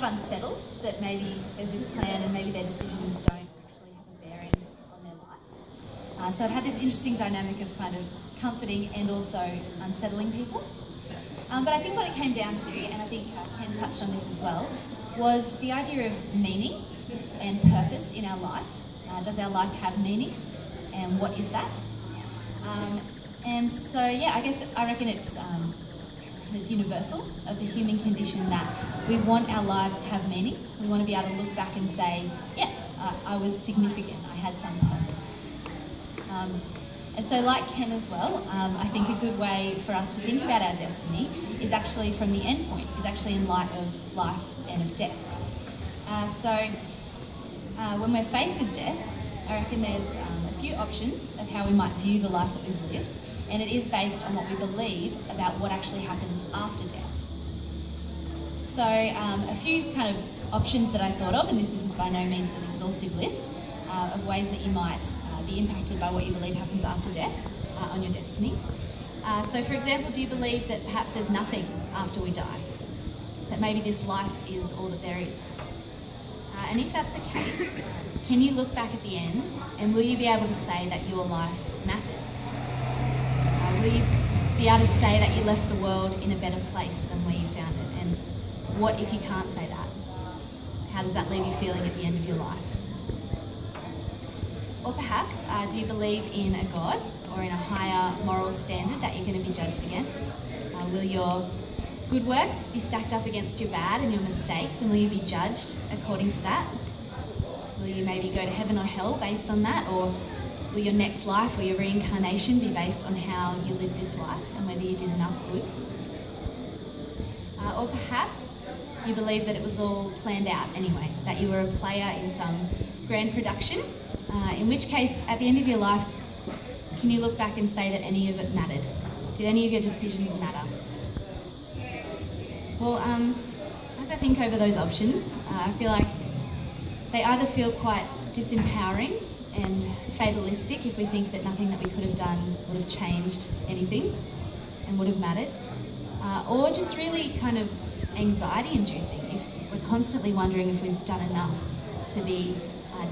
of unsettled that maybe there's this plan and maybe their decisions don't actually have a bearing on their life. So it had this interesting dynamic of kind of comforting and also unsettling people. But I think what it came down to, and I think Ken touched on this as well, was the idea of meaning and purpose in our life. Does our life have meaning? And what is that? And so, yeah, I reckon it's universal of the human condition that we want our lives to have meaning. We want to be able to look back and say, yes, I was significant, I had some purpose. And so like Ken as well, I think a good way for us to think about our destiny is actually from the end point, is actually in light of life and of death. When we're faced with death, I reckon there's a few options of how we might view the life that we've lived, and it is based on what we believe about what actually happens after death. So a few kind of options that I thought of, and this is by no means an exhaustive list, of ways that you might be impacted by what you believe happens after death on your destiny. So for example, do you believe that perhaps there's nothing after we die? That maybe this life is all that there is? And if that's the case, can you look back at the end and will you be able to say that your life mattered? Will you be able to say that you left the world in a better place than where you found it? And what if you can't say that? How does that leave you feeling at the end of your life? Or perhaps, do you believe in a God or in a higher moral standard that you're going to be judged against? Will your good works be stacked up against your bad and your mistakes, and will you be judged according to that? Will you maybe go to heaven or hell based on that? Or will your next life or your reincarnation be based on how you live this life and whether you did enough good? Or perhaps you believe that it was all planned out anyway, that you were a player in some grand production, in which case, at the end of your life, can you look back and say that any of it mattered? Did any of your decisions matter? Well, as I think over those options, I feel like they either feel quite disempowering and fatalistic if we think that nothing that we could have done would have changed anything and would have mattered, or just really kind of anxiety-inducing if we're constantly wondering if we've done enough to be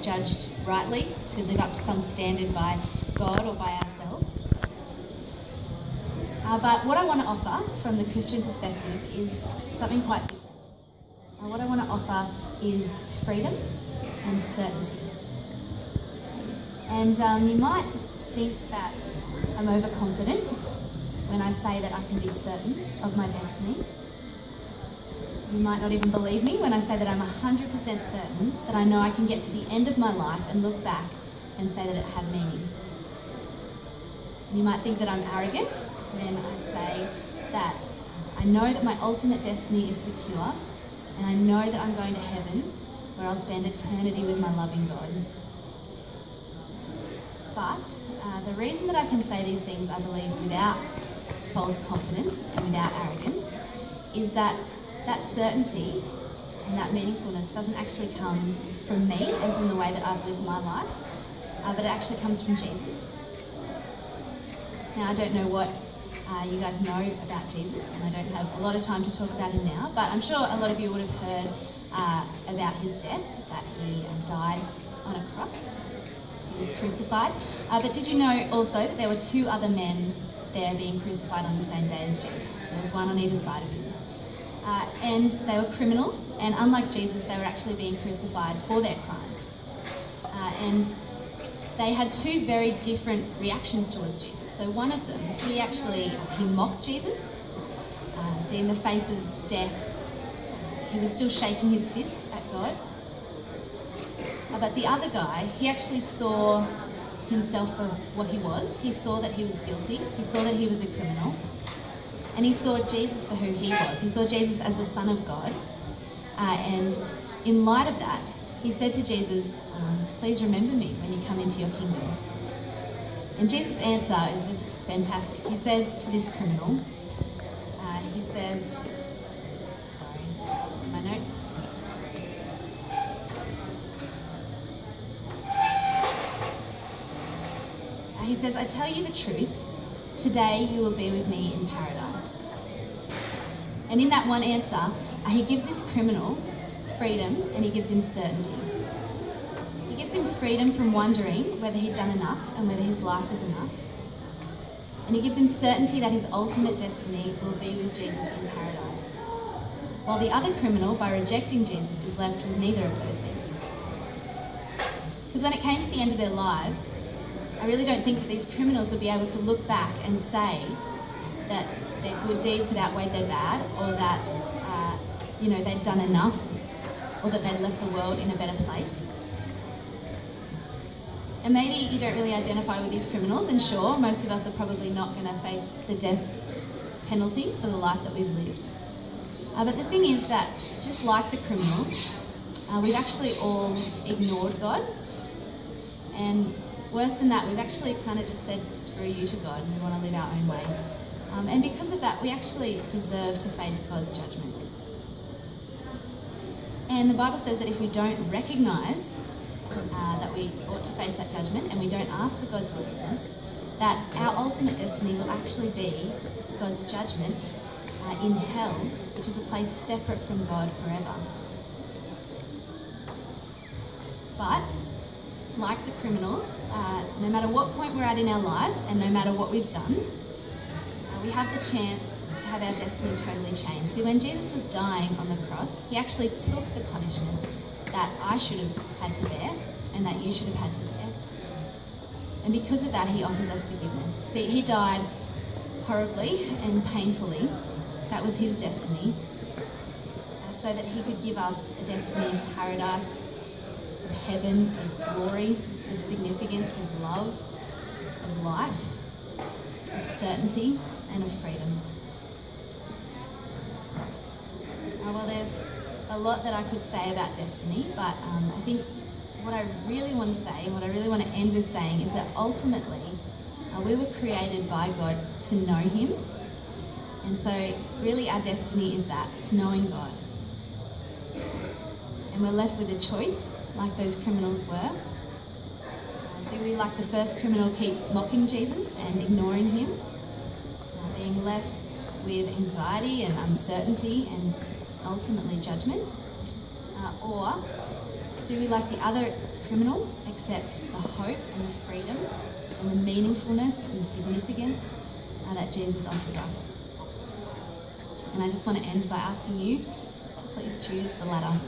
judged rightly, to live up to some standard by God or by ourselves. But what I want to offer from the Christian perspective is something quite different. What I want to offer is freedom and certainty. And you might think that I'm overconfident when I say that I can be certain of my destiny. You might not even believe me when I say that I'm 100% certain that I know I can get to the end of my life and look back and say that it had meaning. You might think that I'm arrogant when I say that I know that my ultimate destiny is secure and I know that I'm going to heaven where I'll spend eternity with my loving God. But the reason that I can say these things, I believe, without false confidence and without arrogance is that that certainty and that meaningfulness doesn't actually come from me and from the way that I've lived my life, but it actually comes from Jesus. Now, I don't know what you guys know about Jesus, and I don't have a lot of time to talk about him now, but I'm sure a lot of you would have heard about his death, that he died on a cross. He was crucified. But did you know also that there were two other men there being crucified on the same day as Jesus? There was one on either side of him. And they were criminals, and unlike Jesus, they were actually being crucified for their crimes. And they had two very different reactions towards Jesus. So one of them, he mocked Jesus. So in the face of death, he was still shaking his fist at God. But the other guy, he actually saw himself for what he was. He saw that he was guilty. He saw that he was a criminal. And he saw Jesus for who he was. He saw Jesus as the Son of God. And in light of that, he said to Jesus, please remember me when you come into your kingdom. And Jesus' answer is just fantastic. He says to this criminal, he says, sorry, I lost in my notes. He says, I tell you the truth, today you will be with me in paradise. And in that one answer, he gives this criminal freedom and he gives him certainty. He gives him freedom from wondering whether he'd done enough and whether his life was enough. And he gives him certainty that his ultimate destiny will be with Jesus in paradise. While the other criminal, by rejecting Jesus, is left with neither of those things. Because when it came to the end of their lives, I really don't think that these criminals would be able to look back and say that their good deeds had outweighed their bad, or that they'd done enough, or that they'd left the world in a better place. And maybe you don't really identify with these criminals, and sure, most of us are probably not going to face the death penalty for the life that we've lived. But the thing is that, just like the criminals, we've actually all ignored God. And worse than that, we've actually kind of just said, screw you to God, and we want to live our own way. And because of that, we actually deserve to face God's judgment. And the Bible says that if we don't recognise that we ought to face that judgment, and we don't ask for God's forgiveness, that our ultimate destiny will actually be God's judgment in hell, which is a place separate from God forever. But, like the criminals, no matter what point we're at in our lives, and no matter what we've done, we have the chance to have our destiny totally changed. See, when Jesus was dying on the cross, he actually took the punishment that I should have had to bear, and that you should have had to bear. And because of that, he offers us forgiveness. See, he died horribly and painfully. That was his destiny, so that he could give us a destiny of paradise, of heaven, of glory, of significance, of love, of life, of certainty, and of freedom. Well, there's a lot that I could say about destiny, but I think what I really want to say, and what I really want to end with saying, is that ultimately we were created by God to know him. And so really our destiny is that, it's knowing God. And we're left with a choice, like those criminals were. Do we, like the first criminal, keep mocking Jesus and ignoring him? Being left with anxiety and uncertainty and ultimately judgment? Or do we, like the other criminal, accept the hope and the freedom and the meaningfulness and the significance that Jesus offers us? And I just want to end by asking you to please choose the latter.